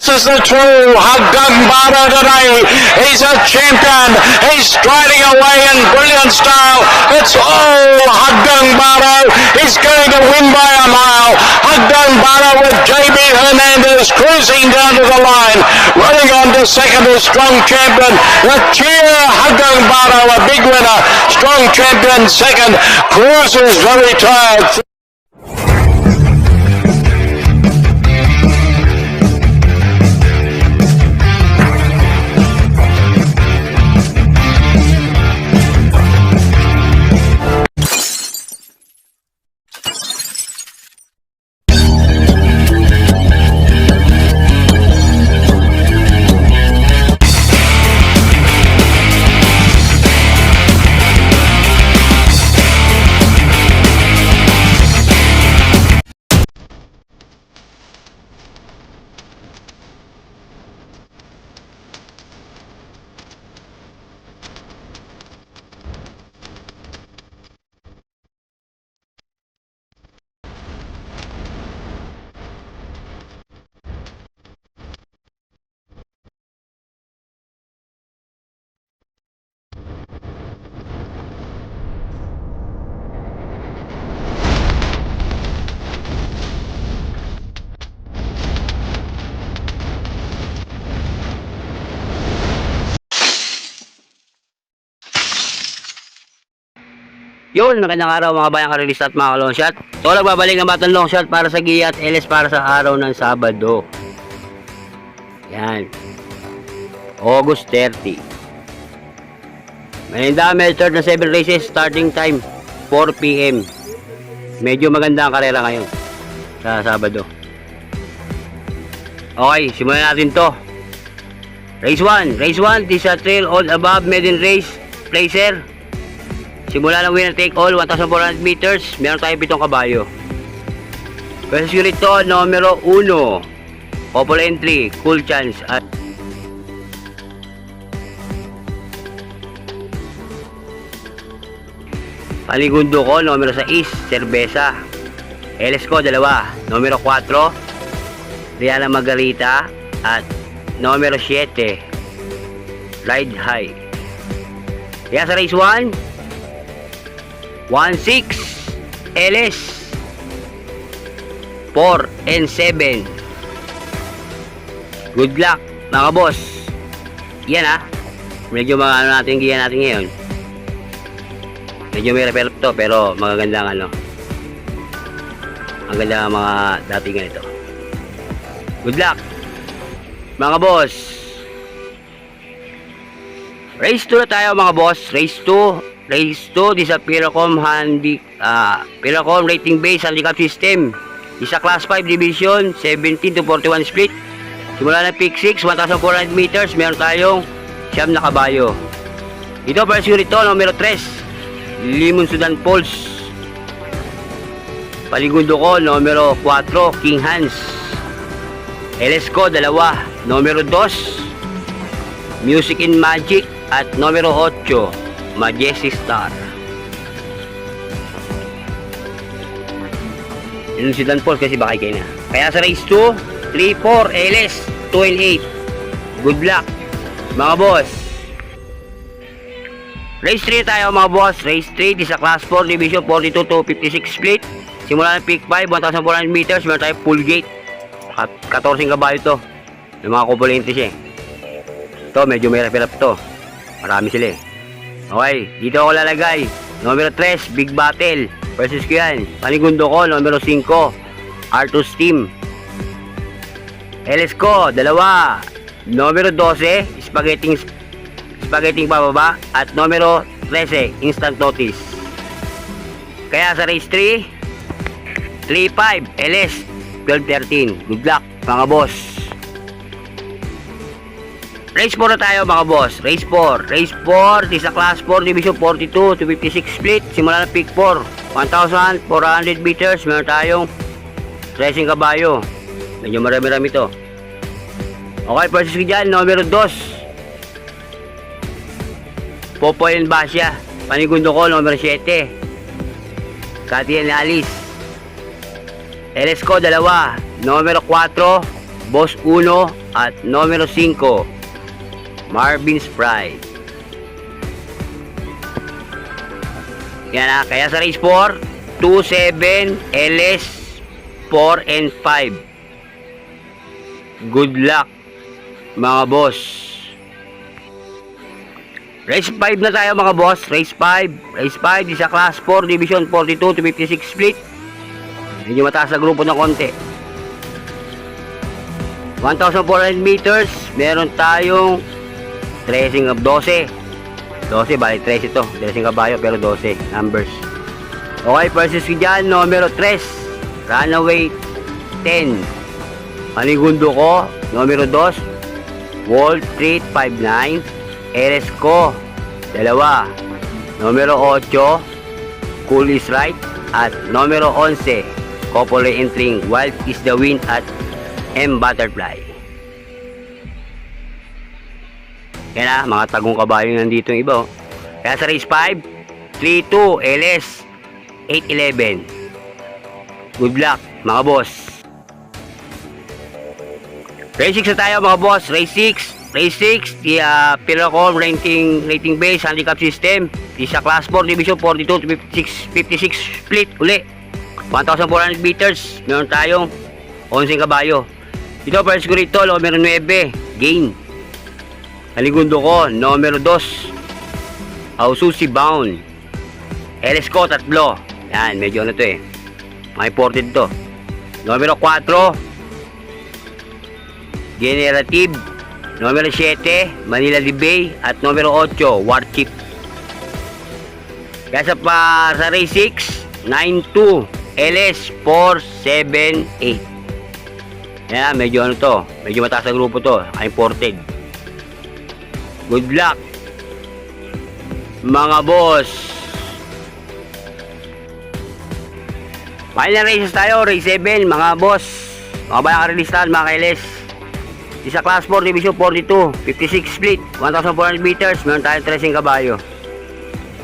This is the true Haggang Bara today. He's a champion. He's striding away in brilliant style. It's all Haggang Bara. He's going to win by a mile. Haggang Bara with JB Hernandez cruising down to the line. Running on to second is Strong Champion. The cheer Haggang Bara, a big winner. Strong Champion second. Cruises very tired. Yun, magandang araw mga bayang ka-release at mga long shot. So, nagbabalik ng batang long shot para sa Gia at LS para sa araw ng Sabado. Yan. August 30. May dami, third na 7 races, starting time 4 PM. Medyo maganda ang karera ngayon sa Sabado. Okay, simulan natin to. Race 1. Race 1, this is a trail all above maiden race. Placer. Simula ng winner take all, 1,400 meters, meron tayong 7 kabayo. Versus unit to, numero 1, Couple Entry, Cool Chance, at Paligundo ko, numero 6, Cerveza. LS ko, 2, numero 4, Rihanna Margarita, at numero 7, Ride High. Kaya sa race 1, 1-6 LS 4 and 7. Good luck mga boss. Yan medyo mga ano natin giyan natin ngayon. Medyo may repair to pero magaganda ang ang ganda mga dating ganito. Good luck mga boss. Race 2 na tayo mga boss. Race 2. Race 2, this is a Piracom Piracom rating base handicap system. Isa class 5 division, 17 to 41 split. Simula na pick 6, 1,400 meters, meron tayong 9 na kabayo. Ito first unit to, numero 3, Limon Sudan Pulse. Paligundo ko, numero 4, King Hans. LS ko, 2, numero 2, Music in Magic, at numero 8, Majestic Star. Yun si Dan Paul kasi bakay kayo na. Kaya sa race 2, 3, 4, LS, 2 and 8. Good luck mga boss. Race 3 tayo mga boss. Race 3, this is a class 4 division 42 to 56 split. Simula ng peak 5, 1,400 meters, meron tayo full gate. 14 kabayo to. Yung mga komponente siya. Ito medyo may rap to. Marami sila Okay, dito ako lalagay. Numero 3, Big Battle. Versus ko yan. Panigundo ko, numero 5, Artus Team. LS ko, 2, numero 12, Spaghetti pababa. At numero 13, Instant Notice. Kaya sa race 3, 3-5, LS, 12-13. Good luck mga boss. Race 4 na tayo mga boss. Race 4. Race 4, this is a class 4 division 42 to 56 split. Simula na pick 4, 1,400 meters, meron tayong 13 kabayo. Medyo marami-rami to. Okay, versus ko dyan, numero 2, Popoy and Basya. Panigundo ko, numero 7, Cathy and Alice. LS ko, 2, numero 4, Boss 1 at numero 5, Marvin's Pride. Yan na, kaya sa race 4, 2, 7, LS 4 and 5. Good luck mga boss. Race 5 na tayo mga boss. Race 5 di sa class 4 division 42 to 56 split. Medyo mataas na grupo ng konti. 1,400 meters. Meron tayong tracing of 12. 12 bali 13 ito. Tracing kabayo pero 12 numbers. Okay, versus ko dyan numero 3, runaway 10. Panigundo ko numero 2, Wall Street 59. Eres ko 2, numero 8, Cool is Right, at numero 11, Couple entering Wild is the Wind at M Butterfly. Yan na, mga tagong kabayo nandito yung iba. Kaya sa race 5, 3-2 LS 811. Good luck mga boss. Race 6 na tayo mga boss. Race 6, the Pilacom rating base handicap system. Di sa class 4 division 42 to 56 split uli. 1,400 meters. Meron tayong 11 kabayo. Ito first ko rito, numero 9, gain. Haligundo ko, numero 2, Aususi Bound. LS ko, 3. Yan, medyo ano to eh. Mga imported to. Numero 4, Generative. Numero 7, Manila Bay. At numero 8, Warchip. Kaya sa race 6, 9-2, LS 478. Yan, medyo ano to. Medyo mataas na grupo to. Imported. Good luck mga boss. Final races tayo. Race 7 mga boss. Mga bayang karelistahan mga kailes. Isa class 4 division 42 56 split 1,400 meters. Meron tayong 13 kabayo.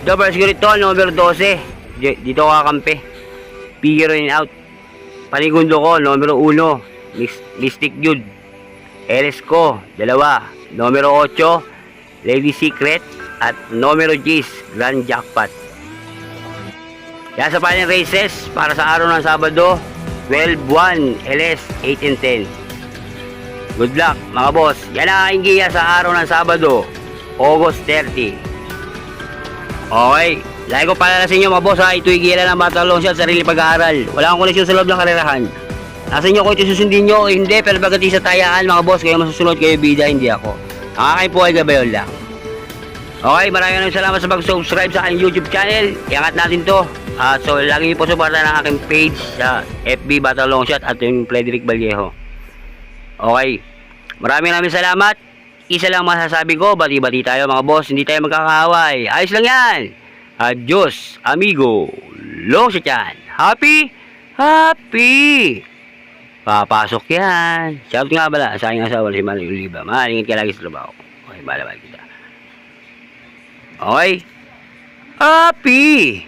Double security number 12. Dito kakampi. Figure in out. Panigundo ko numero 1, Mystic Jude. LS ko 2, numero 8, Lady Secret, at numero 10, Grand Jackpot. Kaya sa final races para sa araw ng Sabado, 12-1 LS 8 and 10. Good luck mga boss. Yan ang aking giya sa araw ng Sabado, August 30. Okay, lagi ko pala sa inyo mga boss ha. Ito'y giya ng Battle Long Shot, sarili pag-aaral. Wala akong koneksyon sa loob ng karerahan. Nasa inyo kung ito susundin nyo o hindi, pero pagdating sa tayaan mga boss, kayo masusunod, kayo bida, hindi ako. Ang aking po ay gabayon lang. Okay, maraming salamat sa pag-subscribe sa aking YouTube channel. Iangat natin to. So, lagi po suporta ng aking page sa FB Battle Long Shot at yung Frederick Vallejo. Okay, maraming salamat. Isa lang masasabi ko, bati-bati tayo mga boss, hindi tayo magkakaaway. Ayos lang yan. Adios, amigo. Long Shot yan. Happy? Happy! Papasok yan. Shout nga pala sa aking asawa si Marie Oliva. Mahalingin ka lagi sa trabaho. Okay, balabal kita. Okay. Happy!